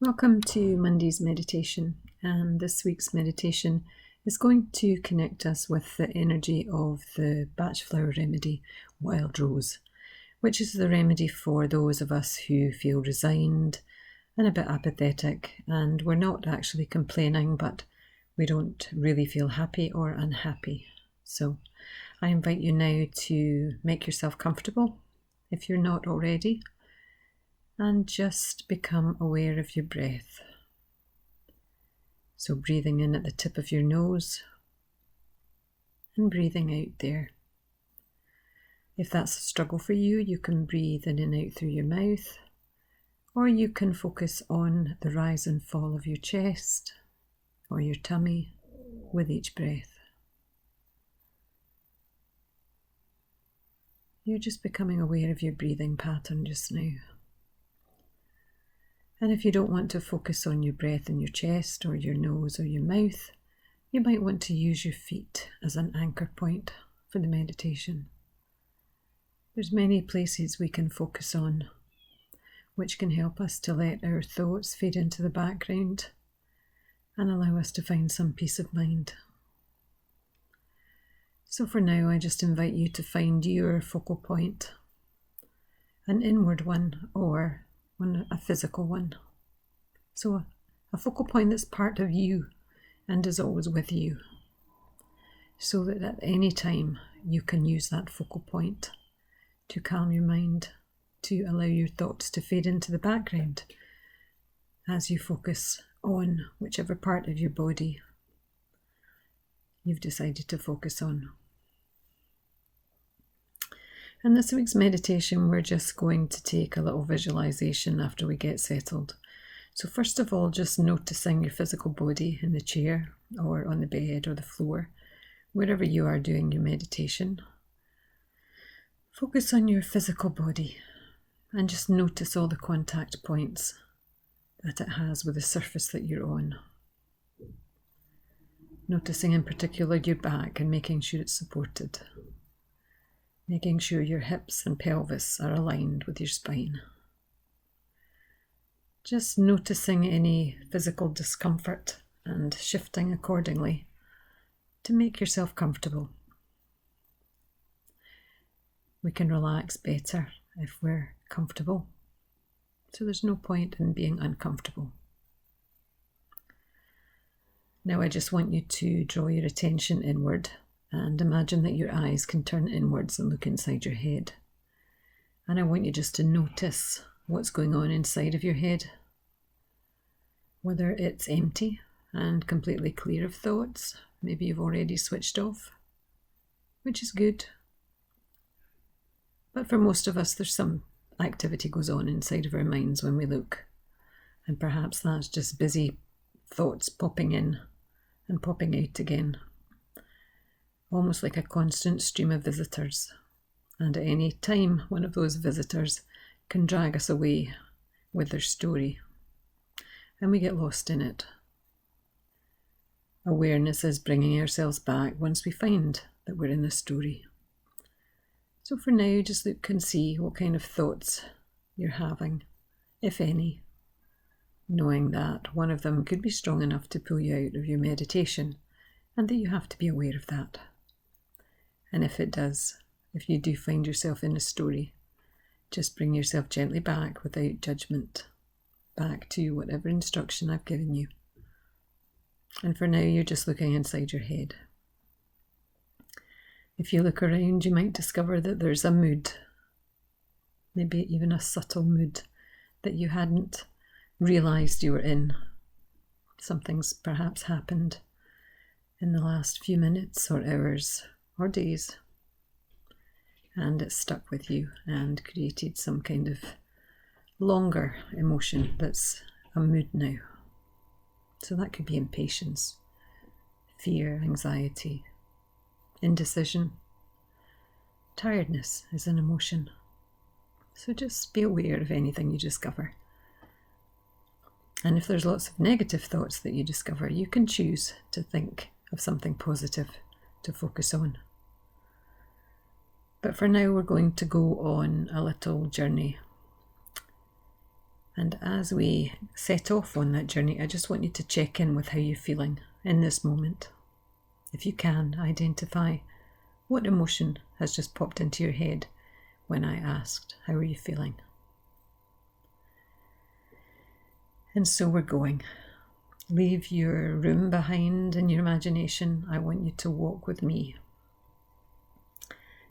Welcome to Monday's meditation, and this week's meditation is going to connect us with the energy of the BACH FLOWER REMEDY, Wild Rose, which is the remedy for those of us who feel resigned and a bit apathetic, and we're not actually complaining, but we don't really feel happy or unhappy. So I invite you now to make yourself comfortable if you're not already, and just become aware of your breath. So breathing in at the tip of your nose and breathing out there. If that's a struggle for you, you can breathe in and out through your mouth, or you can focus on the rise and fall of your chest or your tummy with each breath. You're just becoming aware of your breathing pattern just now. And if you don't want to focus on your breath in your chest or your nose or your mouth, you might want to use your feet as an anchor point for the meditation. There's many places we can focus on, which can help us to let our thoughts fade into the background and allow us to find some peace of mind. So for now, I just invite you to find your focal point, an inward one or a physical one. So a focal point that's part of you and is always with you, so that at any time you can use that focal point to calm your mind, to allow your thoughts to fade into the background as you focus on whichever part of your body you've decided to focus on. In this week's meditation, we're just going to take a little visualization after we get settled. So first of all, just noticing your physical body in the chair or on the bed or the floor, wherever you are doing your meditation. Focus on your physical body and just notice all the contact points that it has with the surface that you're on. Noticing in particular your back and making sure it's supported. Making sure your hips and pelvis are aligned with your spine. Just noticing any physical discomfort and shifting accordingly to make yourself comfortable. We can relax better if we're comfortable, so there's no point in being uncomfortable. Now I just want you to draw your attention inward and imagine that your eyes can turn inwards and look inside your head. And I want you just to notice what's going on inside of your head. Whether it's empty and completely clear of thoughts, maybe you've already switched off, which is good. But for most of us, there's some activity goes on inside of our minds when we look. And perhaps that's just busy thoughts popping in and popping out again. Almost like a constant stream of visitors. And at any time, one of those visitors can drag us away with their story. And we get lost in it. Awareness is bringing ourselves back once we find that we're in the story. So for now, just look and see what kind of thoughts you're having, if any, knowing that one of them could be strong enough to pull you out of your meditation, and that you have to be aware of that. And if it does, if you do find yourself in a story, just bring yourself gently back without judgment, back to whatever instruction I've given you. And for now, you're just looking inside your head. If you look around, you might discover that there's a mood, maybe even a subtle mood that you hadn't realised you were in. Something's perhaps happened in the last few minutes or hours or days, and it stuck with you and created some kind of longer emotion that's a mood now. So that could be impatience, fear, anxiety, indecision. Tiredness is an emotion. So just be aware of anything you discover. And if there's lots of negative thoughts that you discover, you can choose to think of something positive to focus on. But for now, we're going to go on a little journey And as we set off on that journey, I just want you to check in with how you're feeling in this moment. If you can, identify what emotion has just popped into your head when I asked, how are you feeling? And so we're going. Leave your room behind in your imagination. I want you to walk with me.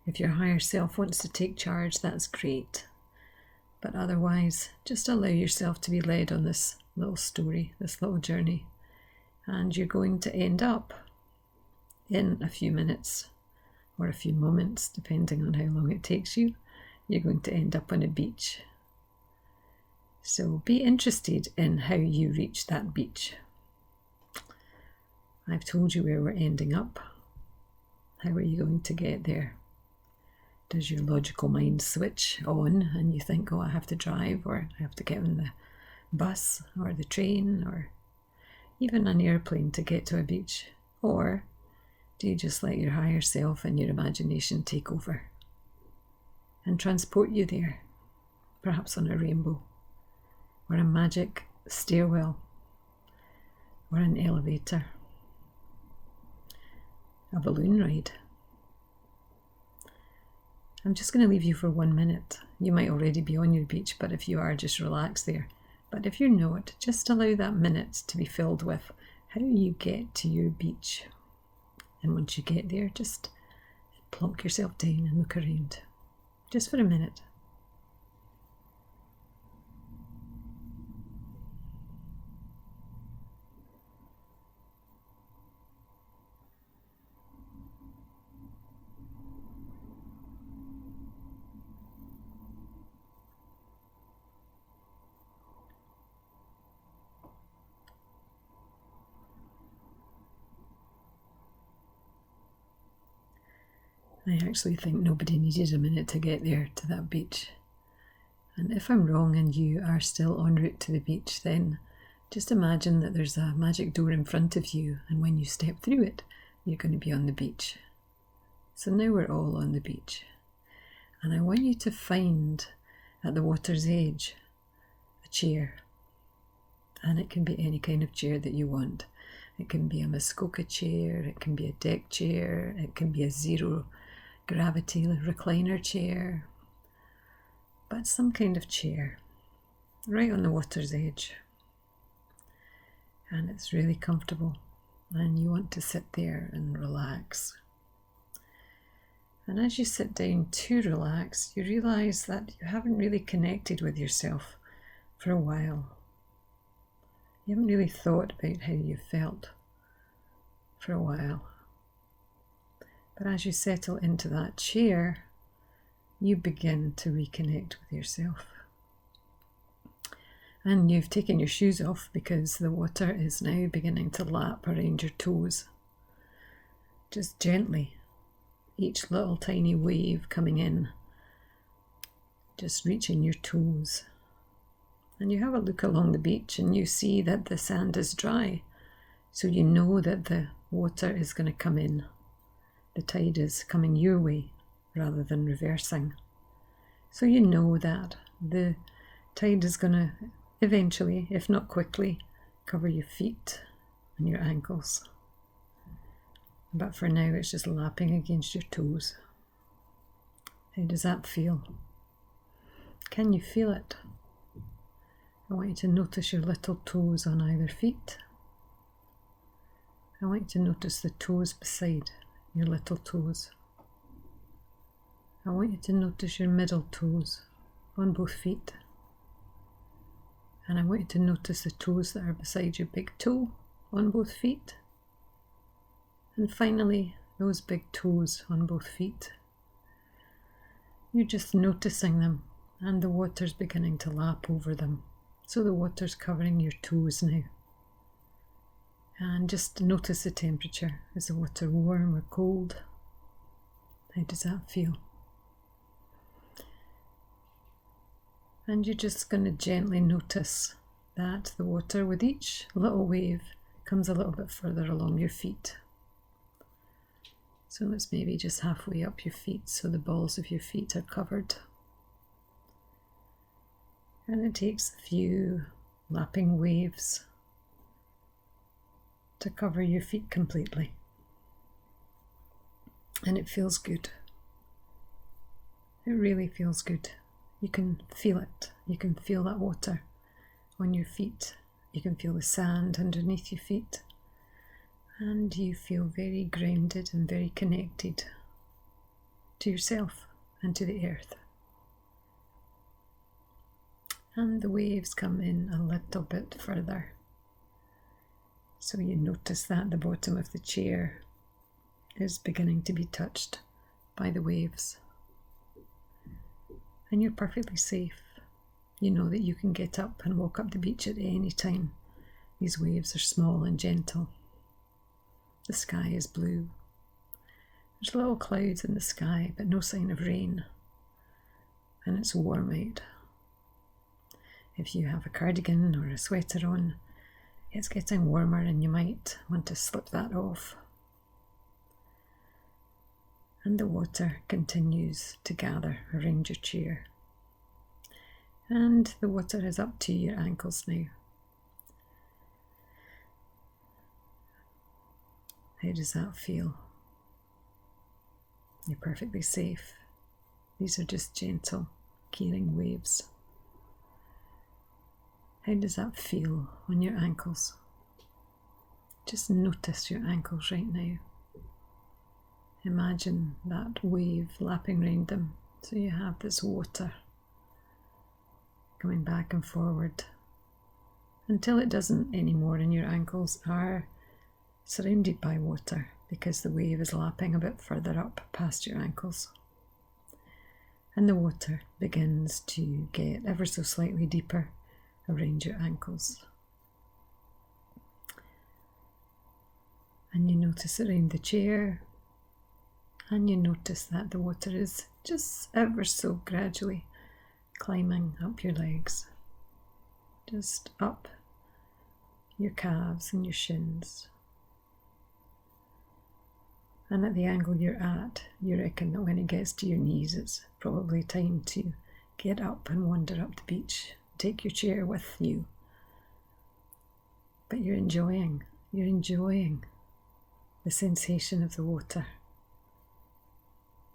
If your higher self wants to take charge, that's great. But otherwise, just allow yourself to be led on this little story, this little journey. And you're going to end up in a few minutes or a few moments, depending on how long it takes you, you're going to end up on a beach. So be interested in how you reach that beach. I've told you where we're ending up. How are you going to get there? Does your logical mind switch on and you think, oh, I have to drive, or I have to get on the bus or the train or even an airplane to get to a beach? Or do you just let your higher self and your imagination take over and transport you there, perhaps on a rainbow or a magic stairwell or an elevator, a balloon ride? I'm just going to leave you for 1 minute. You might already be on your beach, but if you are, just relax there. But if you're not, just allow that minute to be filled with how you get to your beach. And once you get there, just plonk yourself down and look around. Just for a minute. I actually think nobody needed a minute to get there to that beach. And if I'm wrong and you are still en route to the beach, then just imagine that there's a magic door in front of you, and when you step through it, you're going to be on the beach. So now we're all on the beach. And I want you to find at the water's edge a chair. And it can be any kind of chair that you want. It can be a Muskoka chair, it can be a deck chair, it can be a zero gravity recliner chair, but some kind of chair right on the water's edge. And it's really comfortable, and you want to sit there and relax. And as you sit down to relax, you realise that you haven't really connected with yourself for a while. You haven't really thought about how you felt for a while. But as you settle into that chair, you begin to reconnect with yourself. And you've taken your shoes off because the water is now beginning to lap around your toes. Just gently, each little tiny wave coming in, just reaching your toes. And you have a look along the beach and you see that the sand is dry. So you know that the water is going to come in. The tide is coming your way rather than reversing. So you know that the tide is going to eventually, if not quickly, cover your feet and your ankles. But for now, it's just lapping against your toes. How does that feel? Can you feel it? I want you to notice your little toes on either feet. I want you to notice the toes beside your little toes. I want you to notice your middle toes on both feet. And I want you to notice the toes that are beside your big toe on both feet. And finally, those big toes on both feet. You're just noticing them, and the water's beginning to lap over them. So the water's covering your toes now. And just notice the temperature. Is the water warm or cold? How does that feel? And you're just going to gently notice that the water with each little wave comes a little bit further along your feet. So it's maybe just halfway up your feet, so the balls of your feet are covered. And it takes a few lapping waves to cover your feet completely. And it feels good. It really feels good. You can feel it. You can feel that water on your feet. You can feel the sand underneath your feet. And you feel very grounded and very connected to yourself and to the earth. And the waves come in a little bit further. So you notice that the bottom of the chair is beginning to be touched by the waves. And you're perfectly safe. You know that you can get up and walk up the beach at any time. These waves are small and gentle. The sky is blue. There's little clouds in the sky, but no sign of rain. And it's warm out. If you have a cardigan or a sweater on, it's getting warmer and you might want to slip that off. And the water continues to gather around your chair. And the water is up to your ankles now. How does that feel? You're perfectly safe. These are just gentle, caring waves. How does that feel on your ankles? Just notice your ankles right now. Imagine that wave lapping round them, so you have this water going back and forward until it doesn't anymore and your ankles are surrounded by water because the wave is lapping a bit further up past your ankles. And the water begins to get ever so slightly deeper around your ankles. And you notice around the chair, and you notice that the water is just ever so gradually climbing up your legs, just up your calves and your shins. And at the angle you're at, you reckon that when it gets to your knees, it's probably time to get up and wander up the beach. Take your chair with you. But you're enjoying the sensation of the water.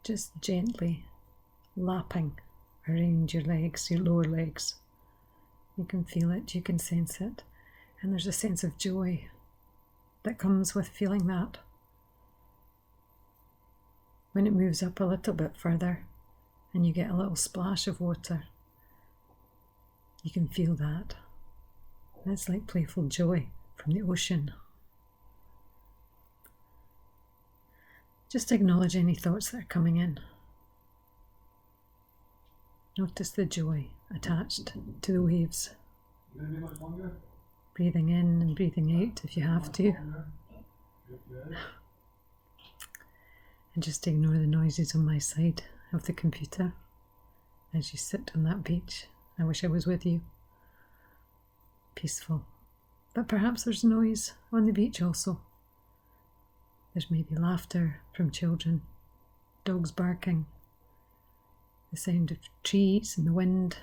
Just gently lapping around your legs, your lower legs. You can feel it, you can sense it. And there's a sense of joy that comes with feeling that. When it moves up a little bit further and you get a little splash of water, you can feel that. And it's like playful joy from the ocean. Just acknowledge any thoughts that are coming in. Notice the joy attached to the waves. Breathing in and breathing out if you have to. And just ignore the noises on my side of the computer as you sit on that beach. I wish I was with you. Peaceful. But perhaps there's noise on the beach also. There's maybe laughter from children, dogs barking, the sound of trees and the wind.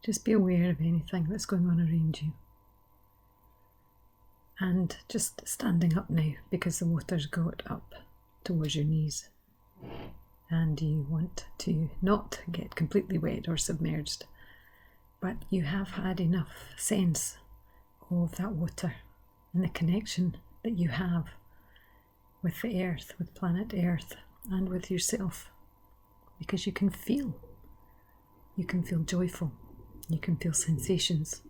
Just be aware of anything that's going on around you. And just standing up now because the water's got up towards your knees. And you want to not get completely wet or submerged, but you have had enough sense of that water and the connection that you have with the earth, with planet Earth, and with yourself, because you can feel joyful, you can feel sensations.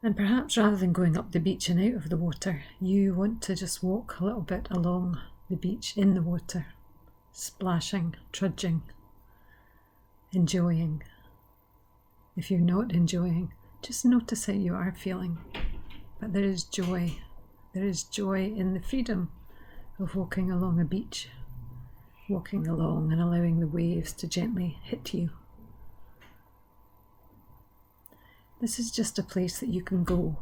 And perhaps rather than going up the beach and out of the water, you want to just walk a little bit along the beach in the water, splashing, trudging, enjoying. If you're not enjoying, just notice how you are feeling. But there is joy. There is joy in the freedom of walking along a beach, walking along and allowing the waves to gently hit you. This is just a place that you can go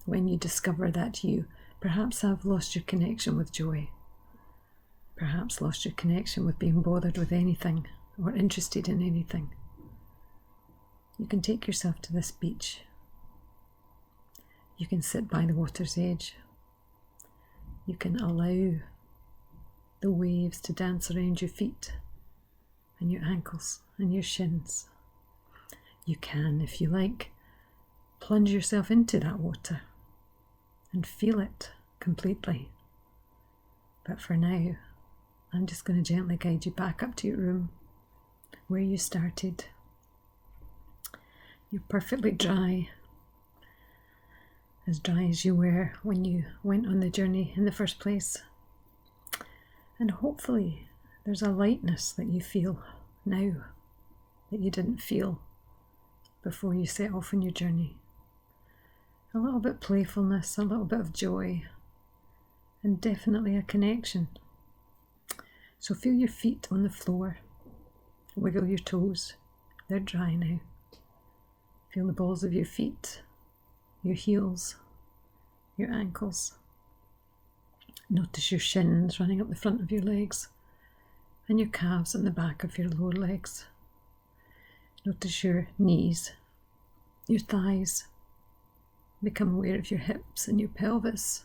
when you discover that you perhaps have lost your connection with joy. Perhaps lost your connection with being bothered with anything or interested in anything, you can take yourself to this beach. You can sit by the water's edge. You can allow the waves to dance around your feet and your ankles and your shins. You can, if you like, plunge yourself into that water and feel it completely. But for now, I'm just going to gently guide you back up to your room where you started. You're perfectly dry as you were when you went on the journey in the first place. And hopefully there's a lightness that you feel now that you didn't feel before you set off on your journey. A little bit of playfulness, a little bit of joy, and definitely a connection. So feel your feet on the floor. Wiggle your toes. They're dry now. Feel the balls of your feet, your heels, your ankles. Notice your shins running up the front of your legs and your calves and the back of your lower legs. Notice your knees, your thighs. Become aware of your hips and your pelvis.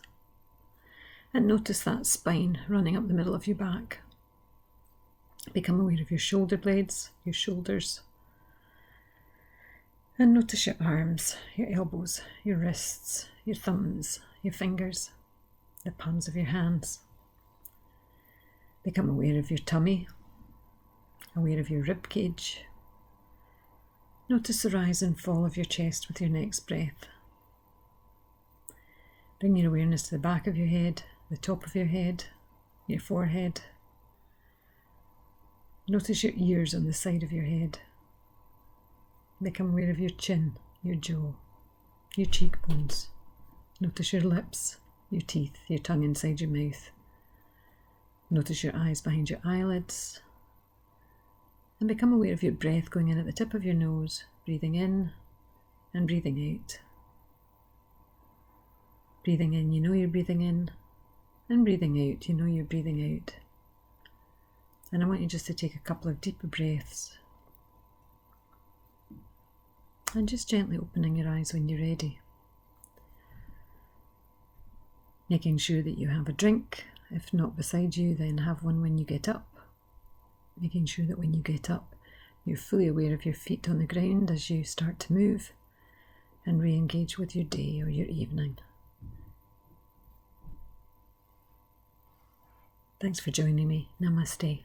And notice that spine running up the middle of your back. Become aware of your shoulder blades, your shoulders. And notice your arms, your elbows, your wrists, your thumbs, your fingers, the palms of your hands. Become aware of your tummy, aware of your rib cage. Notice the rise and fall of your chest with your next breath. Bring your awareness to the back of your head, the top of your head, your forehead. Notice your ears on the side of your head. Become aware of your chin, your jaw, your cheekbones. Notice your lips, your teeth, your tongue inside your mouth. Notice your eyes behind your eyelids. And become aware of your breath going in at the tip of your nose, breathing in and breathing out. Breathing in, you know you're breathing in, and breathing out, you know you're breathing out. And I want you just to take a couple of deeper breaths. And just gently opening your eyes when you're ready. Making sure that you have a drink. If not beside you, then have one when you get up. Making sure that when you get up, you're fully aware of your feet on the ground as you start to move and re-engage with your day or your evening. Thanks for joining me. Namaste.